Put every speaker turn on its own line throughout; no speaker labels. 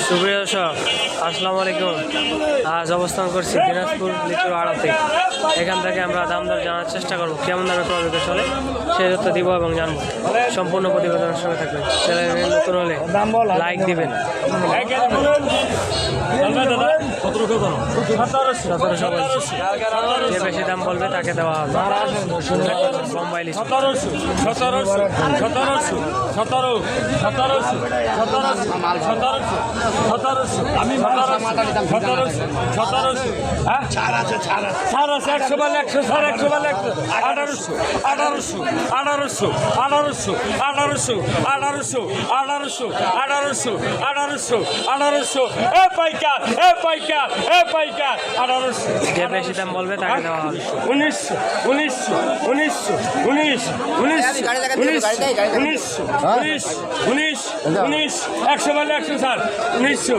সুপ্রিয় দর্শক, আসসালামু আলাইকুম। আজ অবস্থান করছি দিনাজপুর লিচুর আড়তে। এখান থেকে আমরা দাম দর জানার চেষ্টা করব, কেমন দামে প্রভাবিত চলে সেই তথ্য দিব এবং জানবো। সম্পূর্ণ প্রতিবেদনের সঙ্গে থাকবেন। চ্যানেলে নতুন হলে লাইক দিবেন। 1700 যে বেশি দাম বলবে তাকে দেওয়া হবে। বোম্বাই লিচু 1800 যে বেশি দাম বলবে তাকে দেওয়া হবে।
1900 100 বলে 100 স্যার 1900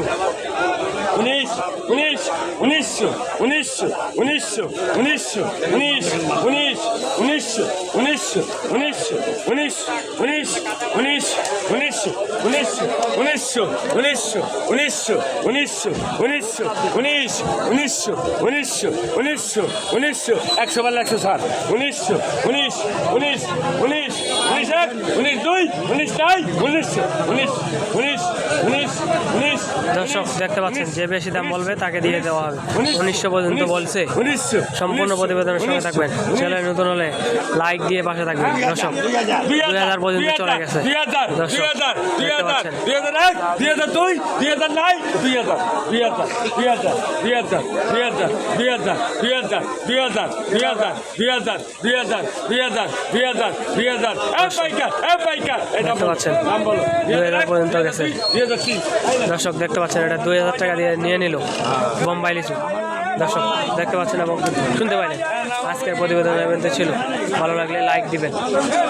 দর্শক দেখতে পাচ্ছেন, যে বেশি দাম বলবে তাকে দিয়ে দেওয়া হবে। 1900 পর্যন্ত বলছে। সম্পূর্ণ প্রতিবেদনের সঙ্গে থাকবেন। চ্যানেল নতুন হলে লাইক দিয়ে পাশে থাকবেন। দর্শক 2000 পর্যন্ত চলে গেছে। দর্শক দেখতে পাচ্ছেন, 2000 পর্যন্ত গেছে। দর্শক দেখতে পাচ্ছেন, এটা 2000 টাকা দিয়ে নিয়ে নিল বোম্বাই লিচু। দর্শক দেখতে পাচ্ছেন এবং শুনতে পাইলেন। আজকের প্রতিবেদন ছিল, ভালো লাগলে লাইক দিবেন।